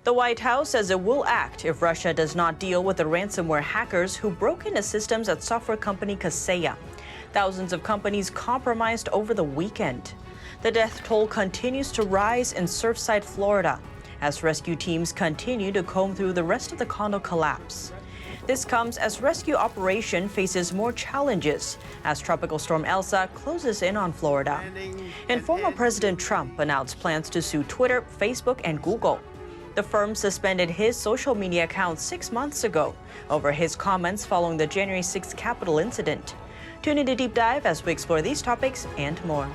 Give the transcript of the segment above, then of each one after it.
The White House says it will act if Russia does not deal with the ransomware hackers who broke into systems at software company Kaseya. Thousands of companies compromised over the weekend. The death toll continues to rise in Surfside, Florida, as rescue teams continue to comb through the rest of the condo collapse. This comes as rescue operation faces more challenges as Tropical Storm Elsa closes in on Florida. And former President Trump announced plans to sue Twitter, Facebook, and Google. The firm suspended his social media account 6 months ago over his comments following the January 6th Capitol incident. Tune in to Deep Dive as we explore these topics and more.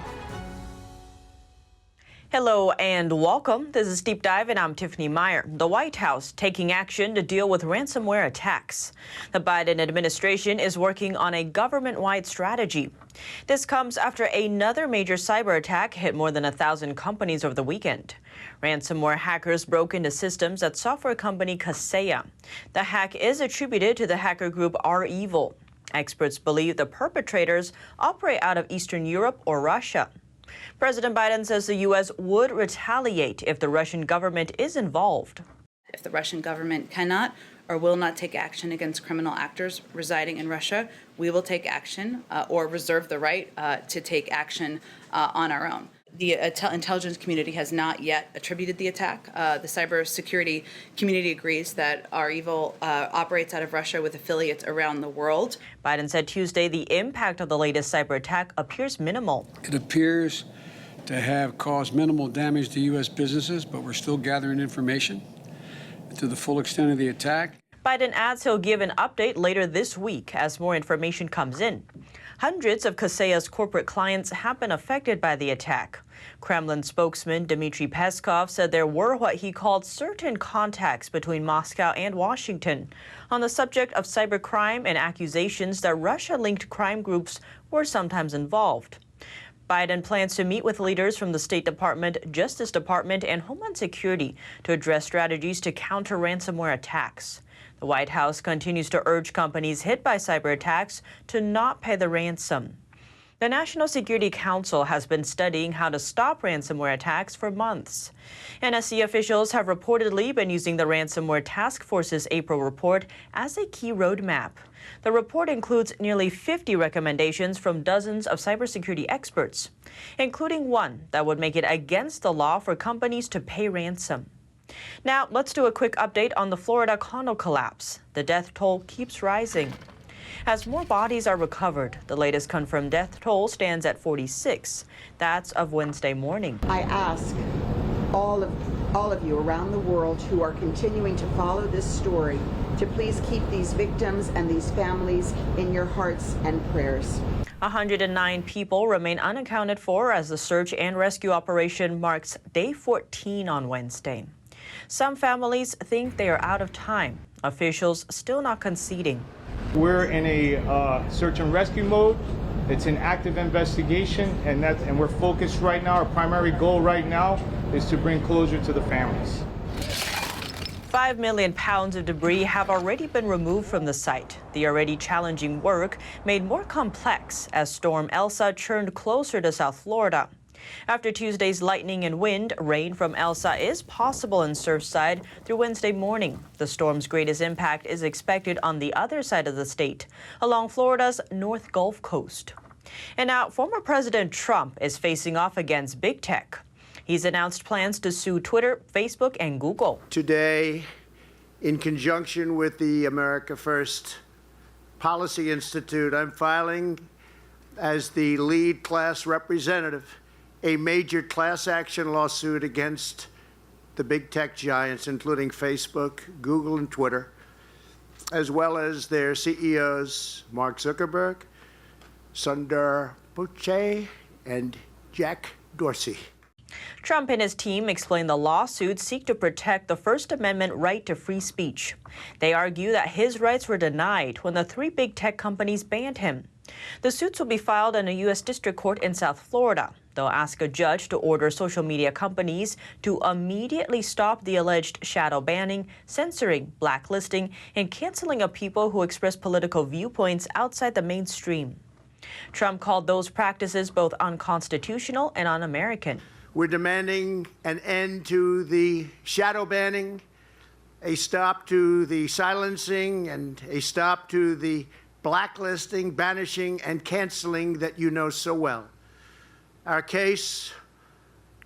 Hello and welcome. This is Deep Dive and I'm Tiffany Meier. The White House taking action to deal with ransomware attacks. The Biden administration is working on a government-wide strategy. This comes after another major cyber attack hit more than 1,000 companies over the weekend. Ransomware hackers broke into systems at software company Kaseya. The hack is attributed to the hacker group REvil. Experts believe the perpetrators operate out of Eastern Europe or Russia. President Biden says the U.S. would retaliate if the Russian government is involved. If the Russian government cannot or will not take action against criminal actors residing in Russia, we will take action or reserve the right to take action on our own. The intelligence community has not yet attributed the attack. The cybersecurity community agrees that REvil operates out of Russia with affiliates around the world. Biden said Tuesday the impact of the latest cyber attack appears minimal. It appears to have caused minimal damage to U.S. businesses, but we're still gathering information to the full extent of the attack. Biden adds he'll give an update later this week as more information comes in. Hundreds of Kaseya's corporate clients have been affected by the attack. Kremlin spokesman Dmitry Peskov said there were what he called certain contacts between Moscow and Washington on the subject of cybercrime and accusations that Russia-linked crime groups were sometimes involved. Biden plans to meet with leaders from the State Department, Justice Department, and Homeland Security to address strategies to counter ransomware attacks. The White House continues to urge companies hit by cyber attacks to not pay the ransom. The National Security Council has been studying how to stop ransomware attacks for months. NSC officials have reportedly been using the Ransomware Task Force's April report as a key roadmap. The report includes nearly 50 recommendations from dozens of cybersecurity experts, including one that would make it against the law for companies to pay ransom. Now, let's do a quick update on the Florida condo collapse. The death toll keeps rising. As more bodies are recovered, the latest confirmed death toll stands at 46. That's of Wednesday morning. I ask all of you around the world who are continuing to follow this story to please keep these victims and these families in your hearts and prayers. 109 people remain unaccounted for as the search and rescue operation marks day 14 on Wednesday. Some families think they are out of time. Officials still not conceding. We're in a search and rescue mode. It's an active investigation, and we're focused right now. Our primary goal right now is to bring closure to the families. 5 million pounds of debris have already been removed from the site. The already challenging work made more complex as Storm Elsa churned closer to South Florida. After Tuesday's lightning and wind, rain from Elsa is possible in Surfside through Wednesday morning. The storm's greatest impact is expected on the other side of the state, along Florida's North Gulf Coast. And now, former President Trump is facing off against big tech. He's announced plans to sue Twitter, Facebook, and Google. Today, in conjunction with the America First Policy Institute, I'm filing as the lead class representative a major class action lawsuit against the big tech giants, including Facebook, Google, and Twitter, as well as their CEOs, Mark Zuckerberg, Sundar Pichai, and Jack Dorsey. Trump and his team explain the lawsuits seek to protect the First Amendment right to free speech. They argue that his rights were denied when the three big tech companies banned him. The suits will be filed in a U.S. district court in South Florida. They'll ask a judge to order social media companies to immediately stop the alleged shadow banning, censoring, blacklisting, and canceling of people who express political viewpoints outside the mainstream. Trump called those practices both unconstitutional and un-American. We're demanding an end to the shadow banning, a stop to the silencing and a stop to the blacklisting, banishing, and canceling that you know so well. Our case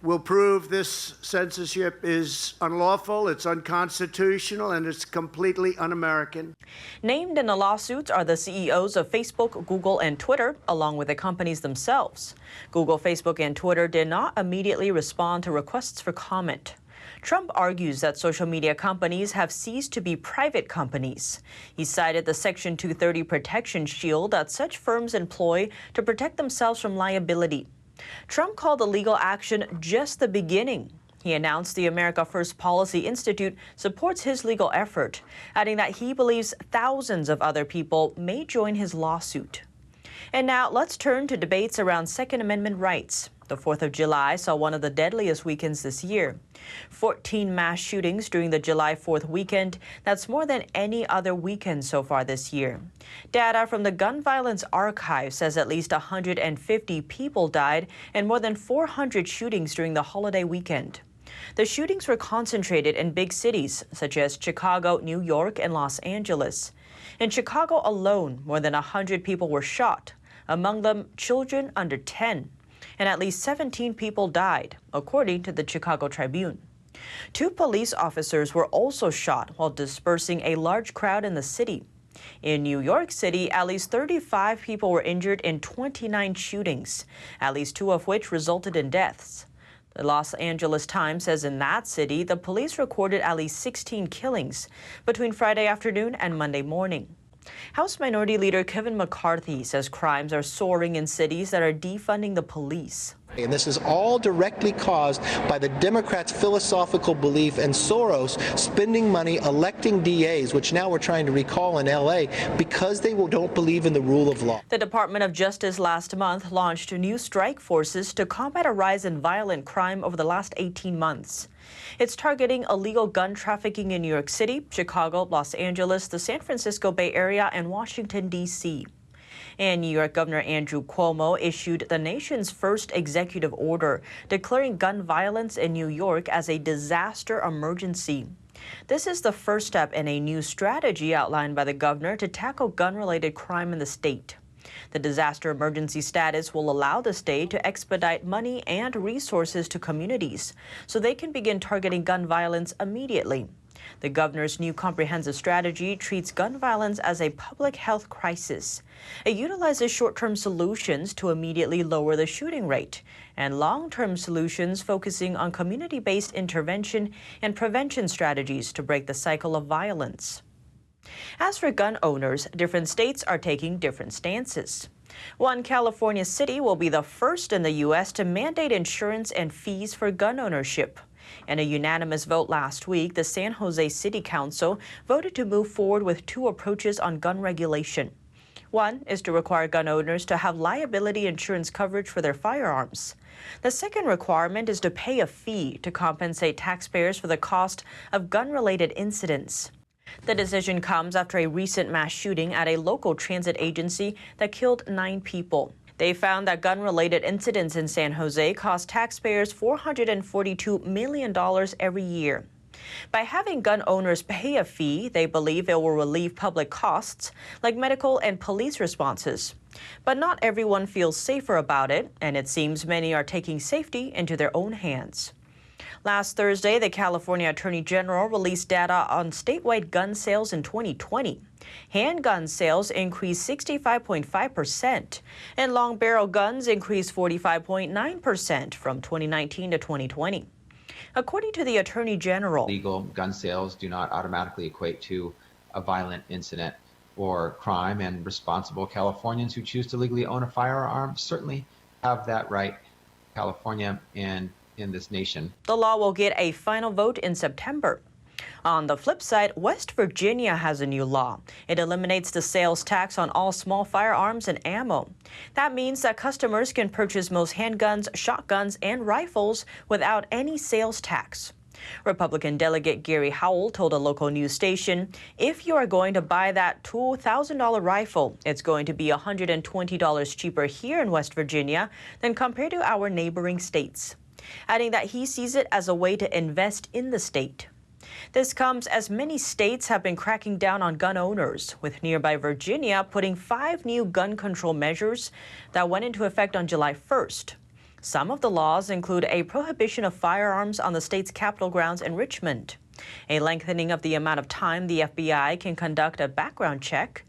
will prove this censorship is unlawful, it's unconstitutional, and it's completely un-American. Named in the lawsuits are the CEOs of Facebook, Google, and Twitter, along with the companies themselves. Google, Facebook, and Twitter did not immediately respond to requests for comment. Trump argues that social media companies have ceased to be private companies. He cited the Section 230 protection shield that such firms employ to protect themselves from liability. Trump called the legal action just the beginning. He announced the America First Policy Institute supports his legal effort, adding that he believes thousands of other people may join his lawsuit. And now let's turn to debates around Second Amendment rights. The 4th of July saw one of the deadliest weekends this year. 14 mass shootings during the July 4th weekend. That's more than any other weekend so far this year. Data from the Gun Violence Archive says at least 150 people died and more than 400 shootings during the holiday weekend. The shootings were concentrated in big cities such as Chicago, New York, and Los Angeles. In Chicago alone, more than 100 people were shot, among them children under 10. And at least 17 people died, according to the Chicago Tribune. 2 police officers were also shot while dispersing a large crowd in the city. In New York City, at least 35 people were injured in 29 shootings, at least 2 of which resulted in deaths. The Los Angeles Times says in that city, the police recorded at least 16 killings between Friday afternoon and Monday morning. House Minority Leader Kevin McCarthy says crimes are soaring in cities that are defunding the police. And this is all directly caused by the Democrats' philosophical belief in Soros spending money electing DAs, which now we're trying to recall in L.A., because they don't believe in the rule of law. The Department of Justice last month launched new strike forces to combat a rise in violent crime over the last 18 months. It's targeting illegal gun trafficking in New York City, Chicago, Los Angeles, the San Francisco Bay Area, and Washington, D.C. And New York Governor Andrew Cuomo issued the nation's first executive order declaring gun violence in New York as a disaster emergency. This is the first step in a new strategy outlined by the governor to tackle gun-related crime in the state. The disaster emergency status will allow the state to expedite money and resources to communities so they can begin targeting gun violence immediately. The governor's new comprehensive strategy treats gun violence as a public health crisis. It utilizes short-term solutions to immediately lower the shooting rate and long-term solutions focusing on community-based intervention and prevention strategies to break the cycle of violence. As for gun owners, different states are taking different stances. One California city will be the first in the U.S. to mandate insurance and fees for gun ownership. In a unanimous vote last week, the San Jose City Council voted to move forward with 2 approaches on gun regulation. One is to require gun owners to have liability insurance coverage for their firearms. The second requirement is to pay a fee to compensate taxpayers for the cost of gun-related incidents. The decision comes after a recent mass shooting at a local transit agency that killed 9 people. They found that gun-related incidents in San Jose cost taxpayers $442 million every year. By having gun owners pay a fee, they believe it will relieve public costs like medical and police responses. But not everyone feels safer about it, and it seems many are taking safety into their own hands. Last Thursday, the California Attorney General released data on statewide gun sales in 2020. Handgun sales increased 65.5%, and long-barrel guns increased 45.9% from 2019 to 2020. According to the Attorney General, legal gun sales do not automatically equate to a violent incident or crime, and responsible Californians who choose to legally own a firearm certainly have that right. California and in this nation. The law will get a final vote in September. On the flip side, West Virginia has a new law. It eliminates the sales tax on all small firearms and ammo. That means that customers can purchase most handguns, shotguns, and rifles without any sales tax. Republican Delegate Gary Howell told a local news station, if you are going to buy that $2,000 rifle, it's going to be $120 cheaper here in West Virginia than compared to our neighboring states, adding that he sees it as a way to invest in the state. This comes as many states have been cracking down on gun owners, with nearby Virginia putting 5 new gun control measures that went into effect on July 1st. Some of the laws include a prohibition of firearms on the state's Capitol grounds in Richmond, a lengthening of the amount of time the FBI can conduct a background check,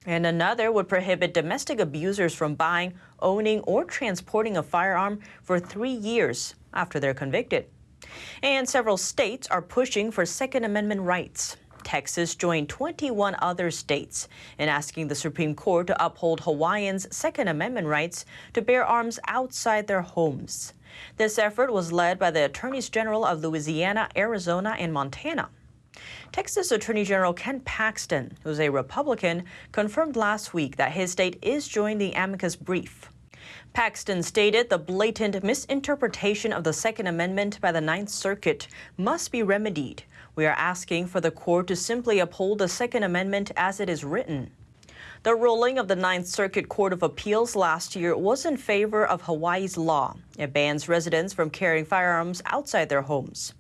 and another would prohibit domestic abusers from buying, owning, or transporting a firearm for 3 years after they're convicted. And several states are pushing for Second Amendment rights. Texas joined 21 other states in asking the Supreme Court to uphold Hawaiians' Second Amendment rights to bear arms outside their homes. This effort was led by the Attorneys General of Louisiana, Arizona, and Montana. Texas Attorney General Ken Paxton, who's a Republican, confirmed last week that his state is joining the amicus brief. Paxton stated the blatant misinterpretation of the Second Amendment by the Ninth Circuit must be remedied. We are asking for the court to simply uphold the Second Amendment as it is written. The ruling of the Ninth Circuit Court of Appeals last year was in favor of Hawaii's law. It bans residents from carrying firearms outside their homes.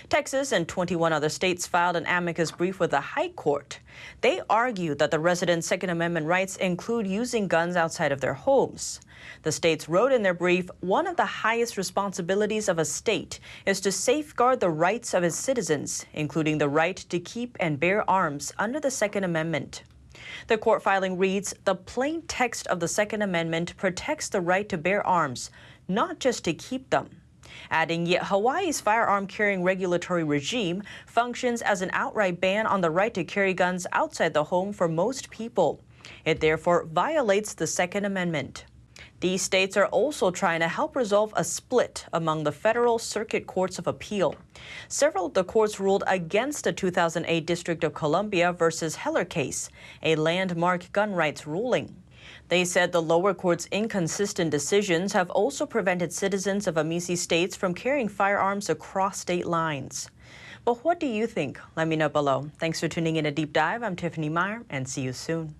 Texas and 21 other states filed an amicus brief with the High Court. They argued that the residents' Second Amendment rights include using guns outside of their homes. The states wrote in their brief, one of the highest responsibilities of a state is to safeguard the rights of its citizens, including the right to keep and bear arms under the Second Amendment. The court filing reads, the plain text of the Second Amendment protects the right to bear arms, not just to keep them. Adding, yet Hawaii's firearm carrying regulatory regime functions as an outright ban on the right to carry guns outside the home for most people. It therefore violates the Second Amendment. These states are also trying to help resolve a split among the federal circuit courts of appeal. Several of the courts ruled against the 2008 District of Columbia versus Heller case, a landmark gun rights ruling. They said the lower court's inconsistent decisions have also prevented citizens of Amici states from carrying firearms across state lines. But what do you think? Let me know below. Thanks for tuning in to Deep Dive. I'm Tiffany Meier, and see you soon.